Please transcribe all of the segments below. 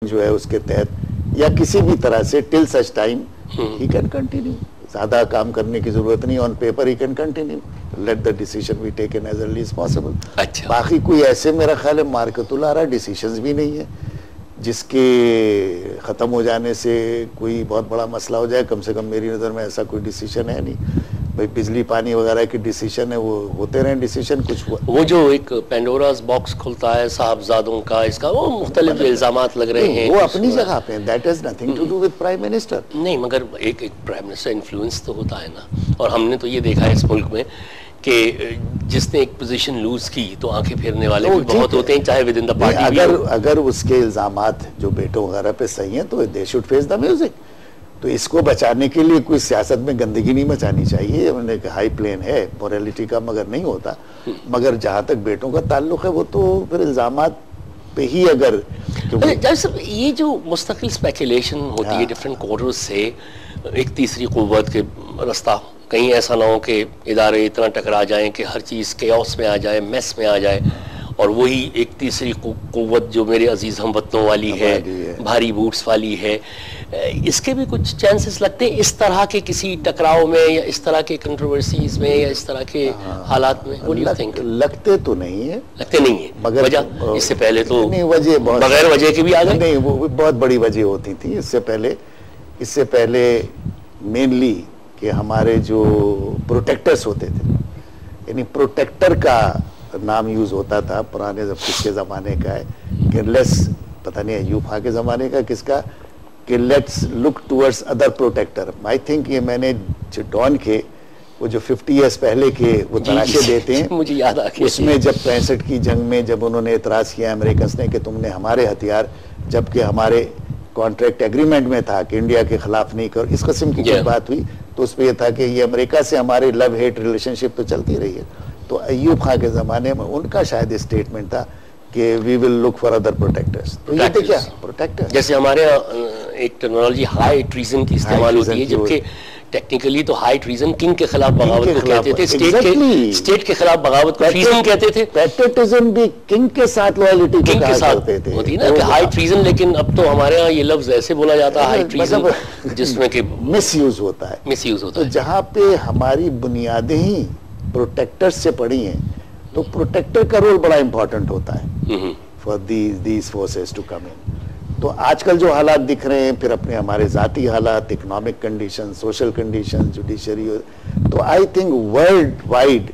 जो है उसके तहत या किसी भी तरह से till such time he can continue. ज्यादा काम करने की जरूरत नहीं, on paper he can continue, let the decision be taken as early as possible. अच्छा, बाकी कोई ऐसे मेरा ख्याल है मार्केटुल आ रहा डिसीजंस भी नहीं है जिसके खत्म हो जाने से कोई बहुत बड़ा मसला हो जाए। कम से कम मेरी नज़र में ऐसा कोई डिसीजन है नहीं। भाई बिजली पानी वगैरह के डिसीजन है वो होते रहे डिसीजन, कुछ वो जो एक पेंडोरास बॉक्स खुलता है साहबजादों का, इसका वो मुख्तलिफ इल्जामात लग रहे हैं, वो अपनी जगह पे, that is nothing to do with prime minister. नहीं, मगर एक प्राइम मिनिस्टर इन्फ्लुएंस तो होता है ना। और हमने तो ये देखा है इस मुल्क में कि जिसने एक पोजीशन लूज की तो आंखें फेरने वाले भी बहुत होते हैं, चाहे विद इन द पार्टी। अगर उसके इल्जामात जो बेटों वगैरह पे सही हैं तो they should face the music. तो इसको बचाने के लिए कोई सियासत में गंदगी नहीं मचानी चाहिए। मैंने हाई प्लेन है मोरालिटी का, मगर नहीं होता। मगर जहां तक बेटों का ताल्लुक है वो तो फिर इल्जामात पे ही अगर ये जो मुस्तकिल स्पेकुलेशन होती है डिफरेंट क्वार्टर्स से, एक तीसरी कुव्वत के रास्ता, कहीं ऐसा ना हो कि इदारे इतना टकरा जाएं कि हर चीज़ केओस में आ जाए, मेस में आ जाए, और वही एक तीसरी कुव्वत जो मेरे अजीज हमवतनों वाली है, भारी बूट्स वाली है, इसके भी कुछ चांसेस लगते हैं इस तरह के किसी टकराव में या इस तरह के कंट्रोवर्सीज में या इस तरह के हालात में? What do you think? लगते तो नहीं है, लगते नहीं है, मगर वजह इससे पहले तो नहीं, वजह बहुत बगैर वजह के भी आ गए। नहीं, वो बहुत बड़ी वजह होती थी इससे पहले मेनली कि हमारे जो प्रोटेक्टर्स होते थे, यानी प्रोटेक्टर का नाम यूज होता था पुराने जब किसके ज़माने का है कि लेट्स, पता नहीं अय्यूब खां के ज़माने का किसका, कि let's look towards other protector. I think ये मैंने जो डॉन के वो जो 50 ईयर्स पहले के वो तराशे देते हैं, मुझे याद आ गया। उसमें जब 65 की जंग में जब उन्होंने एतराज़ किया अमेरिकन ने कि तुमने हमारे हथियार, जबकि हमारे कॉन्ट्रैक्ट एग्रीमेंट में था कि इंडिया के खिलाफ नहीं कर, इस किस्म की जब बात हुई तो उसमें यह था कि ये अमेरिका से हमारे लव हेट रिलेशनशिप तो चलती रही है। तो अय्यूब खां के ज़माने में उनका शायद स्टेटमेंट था कि we will look for other protectors. तो ये क्या प्रोटेक्टर, जैसे हमारे एक टर्मिनोलॉजी हाई ट्रीजन की इस्तेमाल होती है, जबकि टेक्निकली तो हाई ट्रीजन किंग के खिलाफ बगावत को कहते थे, स्टेट के खिलाफ बगावत को ट्रीजन कहते थे। पैट्रियटिज्म भी किंग के साथ लॉयल्टी किंग के साथ होती है ना कि हाई ट्रीजन, लेकिन अब तो हमारे यहाँ ये लफ्ज ऐसे बोला जाता है हाई ट्रीजन, जिसमें कि मिसयूज होता है। तो जहाँ पे हमारी बुनियादें ही प्रोटेक्टर से पड़ी हैं तो प्रोटेक्टर का रोल बड़ा इंपॉर्टेंट होता है for these forces to come in. तो आजकल जो हालात दिख रहे हैं, फिर अपने हमारे जाती हालात, economic condition, social condition, judiciary, तो आई थिंक वर्ल्ड वाइड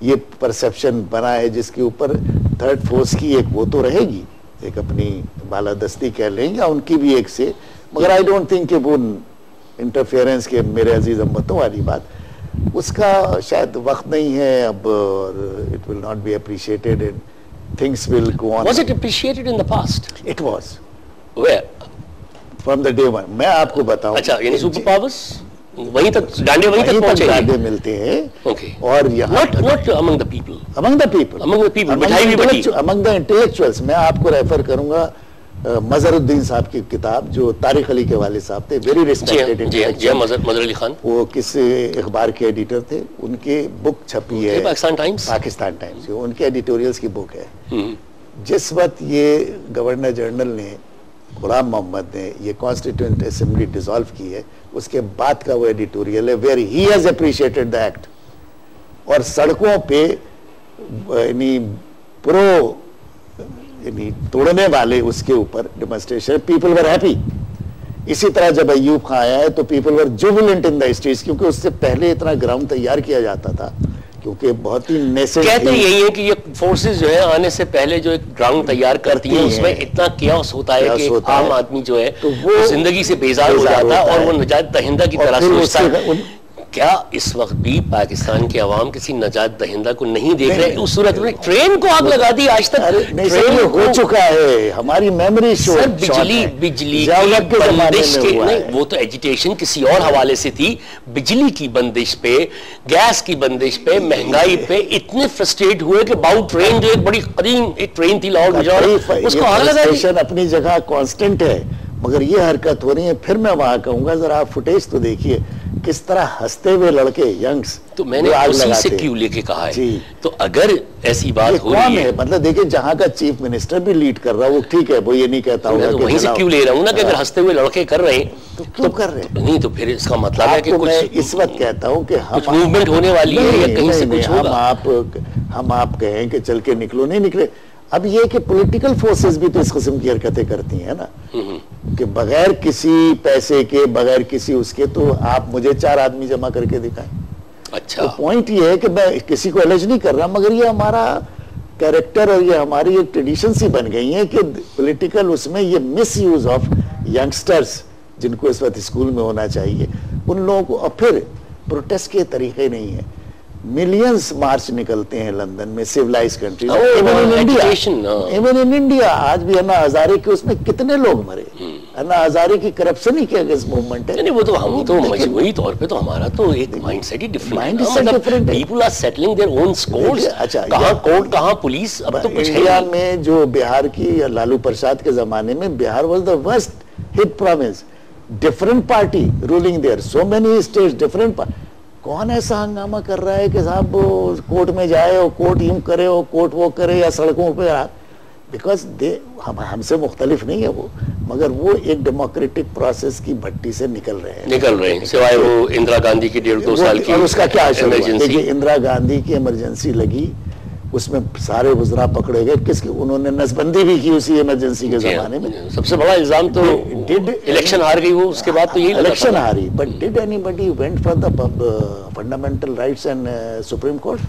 ये परसेप्शन बना है जिसके ऊपर थर्ड फोर्स की एक वो तो रहेगी, एक अपनी बालादस्ती कह लें या उनकी भी एक से, मगर आई डोंट थिंक कि वो इंटरफेरेंस के मेरे अजीज अम्मतों वाली बात, उसका शायद वक्त नहीं है अब, और it will not be appreciated and things will go on. Was it appreciated in the past? It was. Where? From the day one. मैं आपको बताऊं। अच्छा, यानी सुपर पावर्स वहीं तक, डांडे वहीं तक पहुंचे, डांडे मिलते हैं। Okay. और यहाँ not among the people. Among the people. Among the people. मिठाई भी बटी। Among the intellectuals. मैं आपको रेफर करूंगा मजहरुद्दीन साहब की किताब, जो तारिक अली के वाले साहब थे, वेरी रिस्पेक्टेड मजहर अली खान, वो किस अखबार के एडिटर थे, उनके बुक छपी है पाकिस्तान टाइम्स, उनके एडिटोरियल्स की बुक है। जिस वक्त ये गवर्नर जनरल ने, गुलाम मोहम्मद ने ये कॉन्स्टिट्यूएंट असेंबली डिसॉल्व की है, उसके बाद का वो एडिटोरियल है where he has appreciated the act, और सड़कों पे यानी प्रो तोड़ने वाले उसके ऊपर डेमोन्स्ट्रेशन, पीपल वर हैप्पी। इसी तरह जब अय्यूब खां आया है तो people were Jubilant in the streets, क्योंकि उससे पहले इतना ग्राउंड तैयार किया जाता था, क्योंकि बहुत ही नेसेंट कहते यही है कि ये फोर्सेस जो है आने से पहले जो एक ग्राउंड तैयार करती हैं, उसमें इतना केओस होता है कि आम आदमी जो है तो वो जिंदगी से बेजार हो जाता है और वो निजात दहिंदा की तरह सोचता है। क्या इस वक्त भी पाकिस्तान के अवाम किसी नजात दहिंदा को नहीं देख रहे? उस सूरत में ट्रेन को आग लगा दी, आज तक ट्रेन हो चुका है, हमारी मेमोरी सर बिजली की बंदिश के नहीं, वो तो एजिटेशन किसी और हवाले से थी, बिजली की बंदिश पे, गैस की बंदिश पे, महंगाई पे इतने फ्रस्ट्रेट हुए कि बाउट ट्रेन जो एक बड़ी कदीम एक ट्रेन थी लाहौर गुजरात, उसको आग लगा दी। अपनी जगह कांस्टेंट है, मगर ये हरकत हो रही है। फिर मैं वहां कहूंगा जरा आप फुटेज तो देखिए, किस तरह हंसते हुए लड़के यंग्स, तो मैंने उसी से क्यों लेके कहा है जी। तो अगर ऐसी बात हो रही है, मतलब देखिए जहां का चीफ मिनिस्टर भी लीड कर रहा है वो ठीक है, वो ये नहीं कहता होगा तो वहीं से क्यों ले रहा हूँ ना कि अगर हंसते हुए लड़के कर रहे हैं तो क्यों कर रहे हैं? नहीं तो फिर इसका मतलब है कि कुछ मैं इस वक्त कहता हूँ कि कुछ मूवमेंट होने वाली है या कहीं से कुछ होगा। हम आप कहें कि चल के निकलो, नहीं निकले। अब ये कि पॉलिटिकल फोर्सेस भी तो इस किस्म की हरकतें करती हैं ना, कि बगैर किसी पैसे के, बगैर किसी उसके, तो आप मुझे 4 आदमी जमा करके दिखाएं। अच्छा, तो पॉइंट ये है कि मैं किसी को एलिज नहीं कर रहा, मगर ये हमारा कैरेक्टर और ये हमारी एक ट्रेडिशन सी बन गई है कि पॉलिटिकल उसमें ये मिस यूज ऑफ यंगस्टर्स जिनको इस वक्त स्कूल में होना चाहिए उन लोगों को। और फिर प्रोटेस्ट के तरीके नहीं है, मिलियंस मार्च निकलते हैं लंदन में, civilise countries, even in India. आज भी अन्ना हजारे के उसमें कितने लोग मरे, अन्ना हजारे की करप्शन ही क्या मूवमेंट है। नहीं, वो तो हम तो मजबूरी तौर पे तो हमारा तो एक माइंडसेट ही डिफरेंट है। People are settling their own scores. अच्छा, कहां कोर्ट कहां पुलिस, अब तो कुछ इंडिया में जो बिहार की लालू प्रसाद के जमाने में Bihar was the worst hit province, different party ruling there, so many states, different. कौन ऐसा हंगामा कर रहा है कि साहब कोर्ट में जाए और कोर्ट यूं करे और कोर्ट वो करे या सड़कों पे, बिकॉज हमसे मुख्तलिफ नहीं है वो, मगर वो एक डेमोक्रेटिक प्रोसेस की भट्टी से निकल रहे हैं सिवाय वो इंदिरा गांधी की 1.5-2 साल की। और उसका क्या असर हुआ? देखिए इंदिरा गांधी की इमरजेंसी लगी, उसमें सारे वज़रा पकड़े गए, किसकी उन्होंने नसबंदी भी की उसी इमरजेंसी के जमाने में। सबसे बड़ा इल्जाम तो इलेक्शन हार गई वो, उसके बाद तो यही इलेक्शन हारी। But did anybody went for the fundamental rights and supreme court?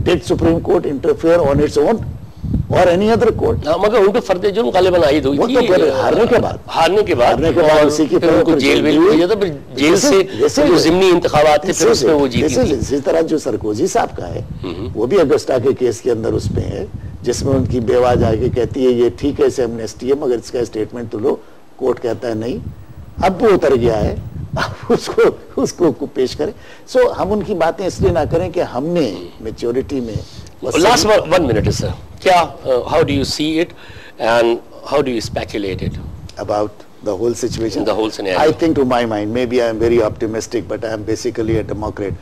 Did supreme court interfere on its own और एनी अदर कोर्ट? मगर उनको फर्दे जुर्म काले बनाई दो, वो तो फिर हारने के बाद उसी की उनको जेल भेजा था, फिर जेल से जो ज़िमनी इंतखाबात थे फिर उसमें वो जीती। इसी तरह जो सरकोजी साहब का है वो भी अगस्टा के केस के अंदर उसमें है, जिसमें उनकी बेवा जाके कहती है ये ठीक है, इसे एमनेस्टी है, मगर इसका स्टेटमेंट तो लो। कोर्ट कहता है नहीं, अब वो उतर गया है, उसको पेश करें। सो हम उनकी बातें इसलिए ना करें कि हमने मेच्योरिटी में Last 1 minute sir, क्या how do you see it and how do you speculate it about the whole situation? The whole scenario. I think to my mind, maybe I am very optimistic, but I am basically a Democrat.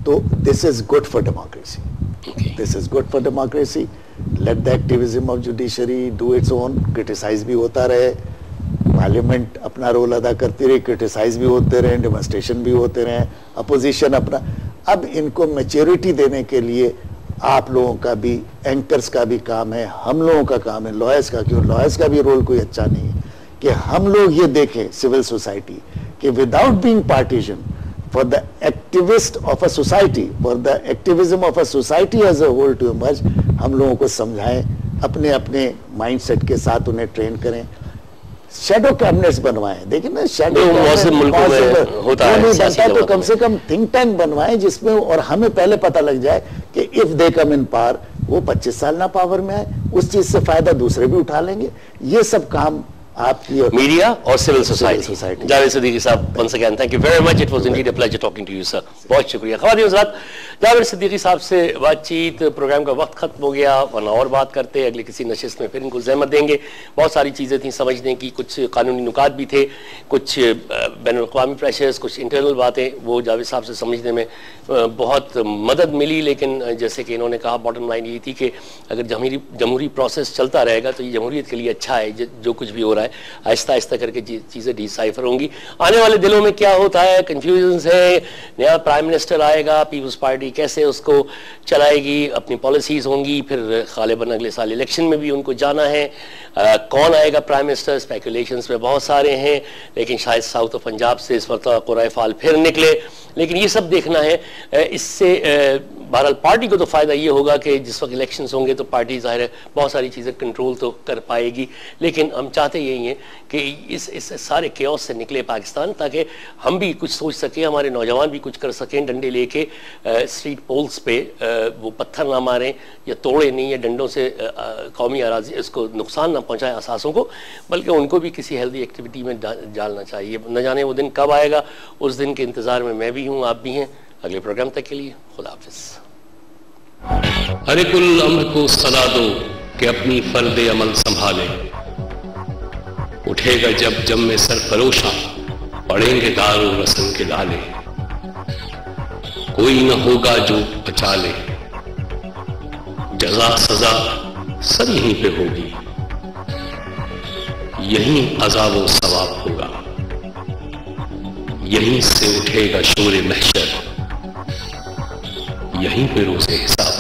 So this is good for democracy. Okay. This is good for democracy. Let the activism of judiciary do its own. Criticize भी होता रहे, parliament अपना role अदा करती रही, criticise भी होते रहे, डेमोन्स्ट्रेशन भी होते रहे, अपोजिशन अपना। अब इनको मैच्योरिटी देने के लिए आप लोगों का भी, एंकर्स का भी काम है, हम लोगों का काम है, लॉयर्स का, क्यों लॉयर्स का भी रोल कोई अच्छा नहीं है कि हम लोग ये देखें सिविल सोसाइटी कि without being partition, for the activist of a society, for the activism of a society as a whole to emerge, हम लोगों को समझाएं, अपने अपने माइंडसेट के साथ उन्हें ट्रेन करें, शैडो कैबिनेट्स बनवाएं। देखिए ना, शैडो होता है, तो कम से कम थिंक टैंक बनवाएं जिसमें, और हमें पहले पता लग जाए कि if they come in power, वो 25 साल ना पावर में आए, उस चीज से फायदा दूसरे भी उठा लेंगे। ये सब काम आपकी मीडिया और सिविल सोसाइटी। जावेद सिद्दीकी साहब, once again thank you very much, it was indeed a pleasure talking to you sir। बहुत शुक्रिया। ख़वातीन हज़रात, जावेद सिद्दीकी साहब से बातचीत, प्रोग्राम का वक्त खत्म हो गया, वरना और बात करते, अगले किसी नशिस्त में फिर इनको ज़हमत देंगे। बहुत सारी चीज़ें थी समझने की, कुछ कानूनी नुकात भी थे, कुछ बैनुल-अक़वामी प्रेशर्स, कुछ इंटरनल बातें, वो जावेद साहब से समझने में बहुत मदद मिली। लेकिन जैसे कि इन्होंने कहा, बॉटम लाइन ये थी कि अगर जमहूरी प्रोसेस चलता रहेगा तो ये जमहूरियत के लिए अच्छा है, जो कुछ भी हो रहा है आहिस्ता आहिस्ता करके चीज़ें डिसाइफर होंगी। आने वाले दिनों में क्या होता है, कन्फ्यूजन्स है, नया प्राइम मिनिस्टर आएगा, पीपल्स पार्टी कैसे उसको चलाएगी, अपनी पॉलिसीज़ होंगी, फिर गालिबन अगले साल इलेक्शन में भी उनको जाना है, कौन आएगा प्राइम मिनिस्टर, स्पेकुलेशंस में बहुत सारे हैं, लेकिन शायद साउथ ऑफ पंजाब से इस वक्त कुराए फाल फिर निकले। लेकिन ये सब देखना है। इससे बहरहाल पार्टी को तो फ़ायदा ये होगा कि जिस वक्त इलेक्शंस होंगे तो पार्टी ज़ाहिर है बहुत सारी चीज़ें कंट्रोल तो कर पाएगी। लेकिन हम चाहते यही हैं कि इस सारे केओस से निकले पाकिस्तान, ताकि हम भी कुछ सोच सकें, हमारे नौजवान भी कुछ कर सकें, डंडे लेके स्ट्रीट पोल्स पे वो पत्थर ना मारें या तोड़े नहीं, या डंडों से कौमी अराजी इसको नुकसान ना पहुँचाएं असासों को, बल्कि उनको भी किसी हेल्दी एक्टिविटी में डालना चाहिए। न जाने वो दिन कब आएगा, उस दिन के इंतज़ार में मैं भी हूँ, आप भी हैं। अगले प्रोग्राम तक के लिए खुदा हाफिज़। हर कुल अम्र को सदा दो कि अपनी फर्द अमल संभाले, उठेगा जब जम में सरफरोशा, पड़ेंगे दारो रसन के लाले। कोई न होगा जो बचा ले, जजा सजा सब यहीं पे होगी, यहीं अज़ाब सवाब होगा, यहीं से उठेगा शोरे महशर, यहीं पे रोज़े हिसाब